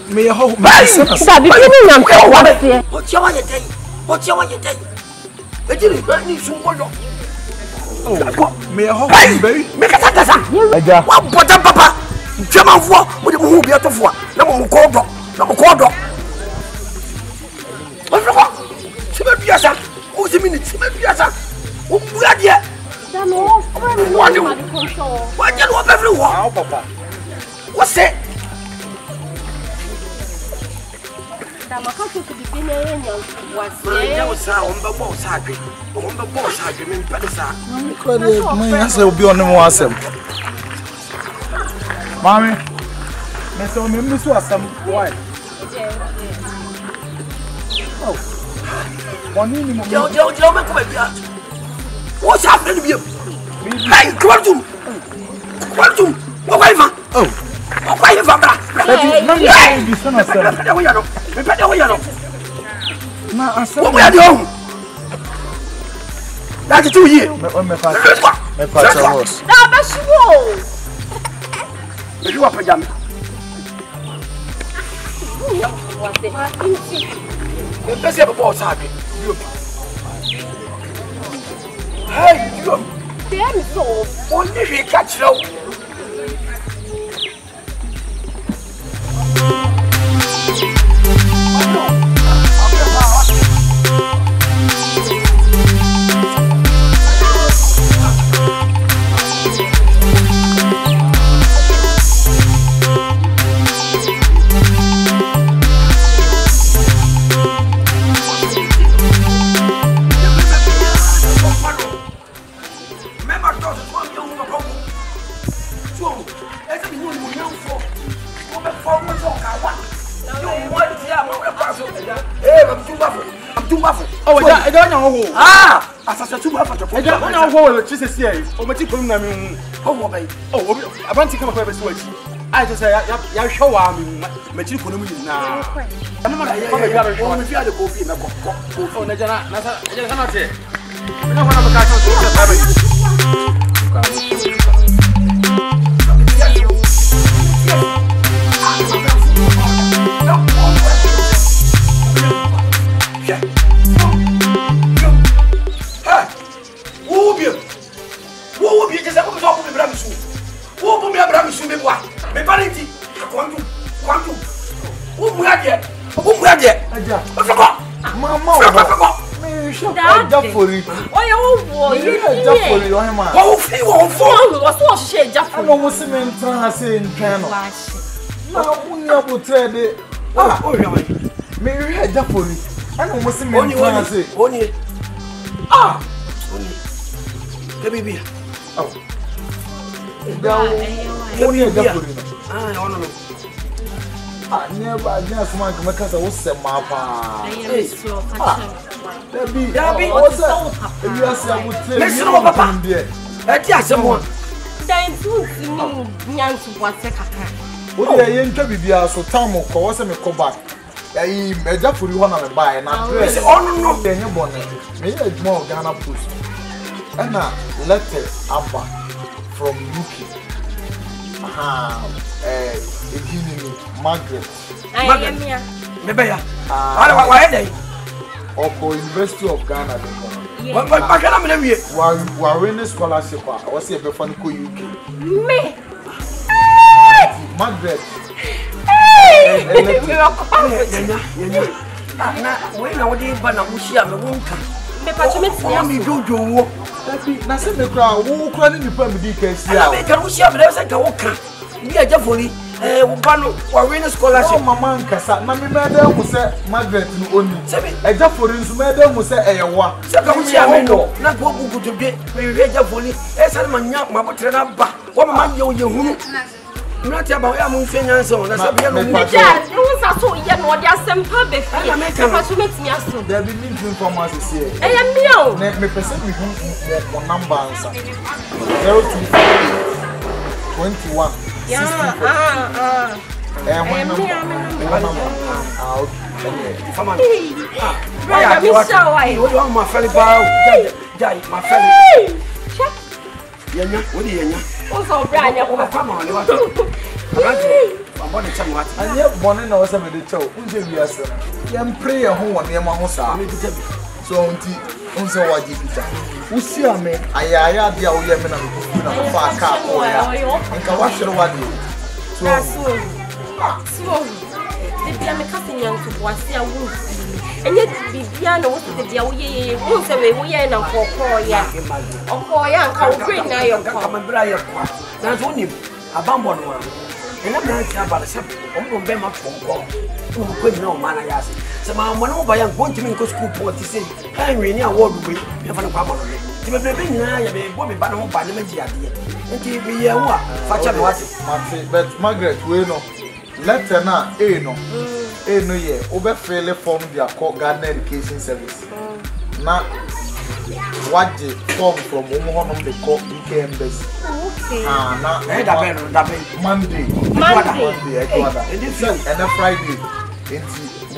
Me a whole Sabi kini na mko wase. Otia wa yedai. Otia wa yedai. Ejiri ni sungoyo. me a whole baby. Me kasa. Aja. Wa bota papa. Jama fo, mo de mo hu bi atofo. Na mo ko do. Na mo ko do. O fo. Sibe biasa. O se minute sibe biasa. O bua de. Dano, Wa de control. Wa de no be wo. Ah, papa. What say? Makato kubibine yenye wase. Ya usa omba boss agbe. Omba boss agbe me mpelisa. Kwani mãe asa obi ono mo asem. Mami. Me so me misu asem why? Oh. Boni ni mo. Yo me come bia. What's happening to you? Hey, Kwartum. What wife? Oh. What wife bra? Na me bi so na asem. Me pede wo ya no. Na asem. What we are doing? That's 2 years. Me pa chawos. Da bashiwo. You are pajama. Wase. The best ever boss agbe. Hey, you. Dem so. Only we catch you. Oh, I don't know. Ah, as a 2 half of I don't know what she says here. Oh, but you couldn't mean. oh, baby. Oh, I want to come up with a switch. I just say, I show I'm making you now. I'm not going to the coffee in the cup. Oh, Najana, I cannot say. I don't want to catch Wo bi je se ko so ko be bra mi su. Wo bu mi abra mi su me bua. Me parenti. Kwantu. Wo mu ade. Wo mu ade. Aja. Fako. Mama o. Me show aja for it. Oya wo You aja for it o ma. Wo fi wo fo. Wo so hye aja for. No mo se me ntan ha se ntwan no. Na munya botre de. Ah, o hwa. Me hwe aja for it. Ana mo se me ntan ha se. Oni. Ah. Oni. Ke bibi. Oh. Oni aja for it. Ah, no. Ah, never just man come cause I was sem ma pa. Dabi. What's up? If you ask I would tell Listen to papa. E ti asemo. Dan tu ni nyantu wase kaka. What dey yen twa bibia so tam ko wo se me ko back. Ayi meja furi ho na me buy na dress. No. Dey nye bonnet. Me dey more Ghana Post. And letter abba from UK. Aha. Margaret. Ayemia. Mebeya. Ala wa dey. Oko University of Ghana. Wa kana me na wie. Wa win scholarship. I say be fan ko UK. Me. Margaret. Na we na wodi ba na mushia me wonka. Me pacho me tia. Mi jojo wo. Na se me kra wo kra ni nipa me di ka sia. Me ka mushia me se ka wo ka. Bi aja foni wo ba no wa win scholarship. Oh mama nkasa na me me da mu se Margaret no oni. Eja fori nso me da mu se eyewa. Se ka mushia me no na ko gugu to bi me hwe aja foni. E sare manya mabotre na ba. Wo mama ye wo ye hunu. Not about your finance on. That's a bit of a so you know, there's some public. I make a meet me as soon. There be meeting from us here. I am meal. Let me present me one number answer. 021. Yeah. And yet, one and also with the toe. You pray a home near my house. So, until what you do. Who see me? I have the old women of far car. And can watch your one. So, the Piamacassin young to was a wolf. And yet, the piano was the Diawi, once away, we are now for Koya. Or Koya, how great now your come and Briar. That's only a bamboo one. And I'm not about a subject. I'm going to be my phone call. Who could know man? I asked. So, my one over young going to make a school port to say, Henry, near Wardway, you have a problem. You may be now, you may be by the idea. And give me a what? But Margaret, we know. Let her now, no. No, yeah, over fairly form their court garden education service. Now, what the form from Omohon the court UK embassy. Now, Monday, and a Friday.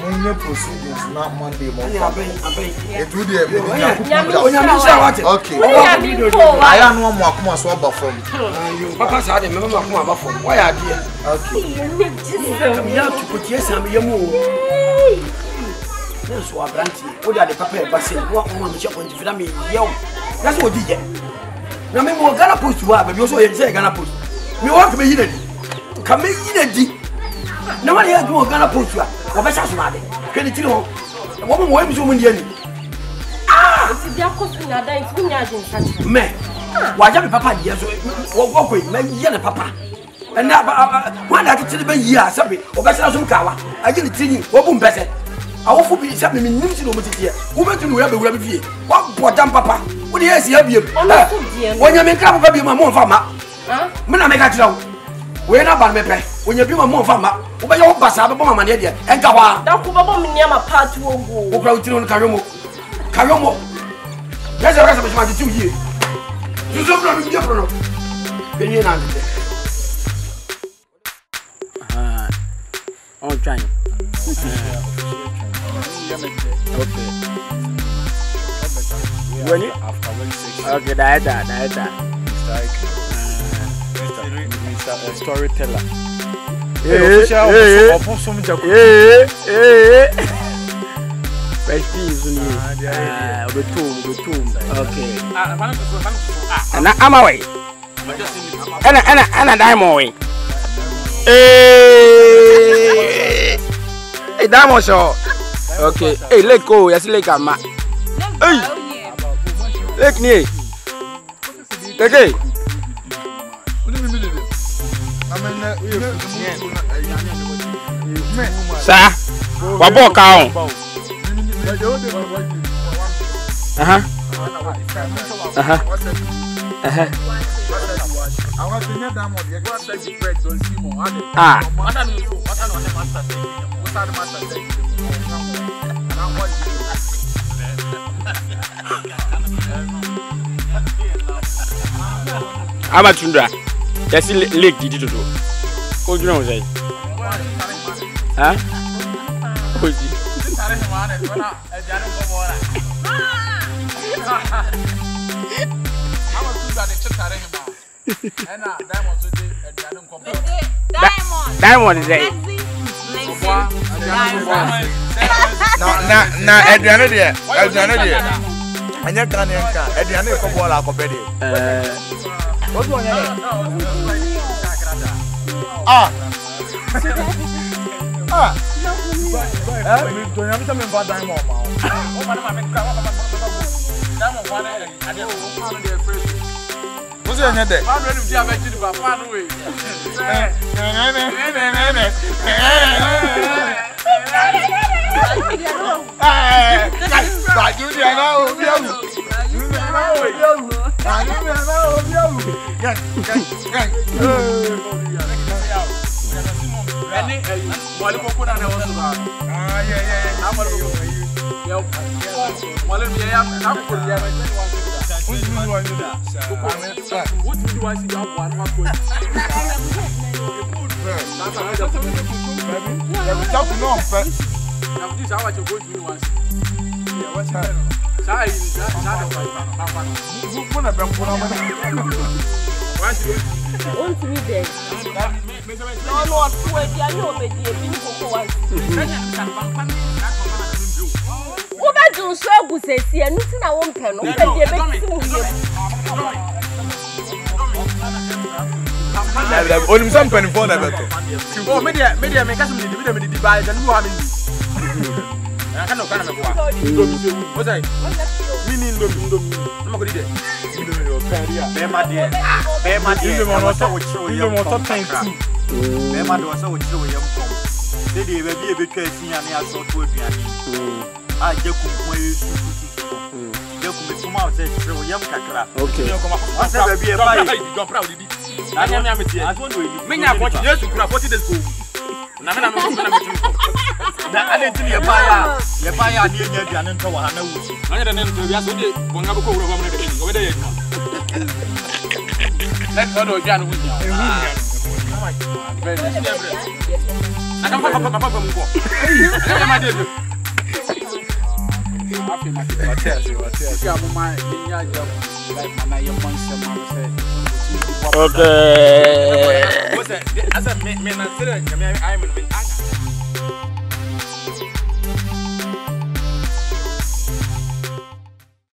Many proceedings not Monday morning. It would be okay. I am no more come as well from you. Papa said, remember from why are you? Okay. You have to put yes and your move. That's what Branty. What are the papa passing? What woman shop on the family? That's what did you? Now, me more gonna put you up, but you also say gonna put. You want to be in it. Come in it. No one here gonna put you up. What was that? Can you tell me? What was you doing? Ah! It's the opposite. It's me. Why, Papa, yes, walk with me, young papa. And now, one I can tell you, yes, sorry, or better some cow. I didn't tell you, what better. I will be something in New Zealand here. Who went to have a review? What poor damn papa? What do you say? When you make up a my mom farmer, when I make a job. We're not bad, me. When you be my mom farmer, over your pass up upon my idea and go on. Don't put me my part to go. Crowd on Karomo. Karomo. There's a rest of my 2 years. You don't know the problem. Opinion on it. On time. Okay. When you okay, that. Storyteller. Fresh peas on you. Okay. And I'm away. And I'm away. Hey, Diamond show. Okay. Hey, let go. Yes, let go, ma. Hey. Let me. Okay. Sir, what book out? I'm a tundra. Yes, Lake did it to do. What do you know? Huh? Diamond is there. No, Adriana there. And you can't Adriana come all our company. What's one? Don't have something about Diamond. What's your name there? I'm ready to have a kid about far away. Mwale ko na wasu ba. Yeah. Amalo. Yo. Mwale mi ya na ko ya na What do you want to do? What do you want to do? One more Yeah, we talk to no first. Now this how I go to you once. Yeah, what's that? Sai, that Who put a bank on What's it? On to me there. No, two I know me the bin ko once. Wo ba dun so agusesi anu ti na wo mpe no. Wo be de be ti mu ye. Only some penny for that better. Oh, media, me kasi me di buy the new one. I cannot kind of what's I? Meaning Indomie. I'm going to do it. Bema dear. You want top 10 too. Bema was so true. They will be a bit crazy and I saw to I just come out and show young Kakra. Okay. I said, be a proud. I don't know. Me na watch you to craft 40 days go. Na me na I didn't see a buyer. You buy a new and into a hand. I don't know we are so dey wonga ko over there. Over there. Let's go to Jan with you. I can papa from go. I am dead. Okay. What's that? As a man, I'm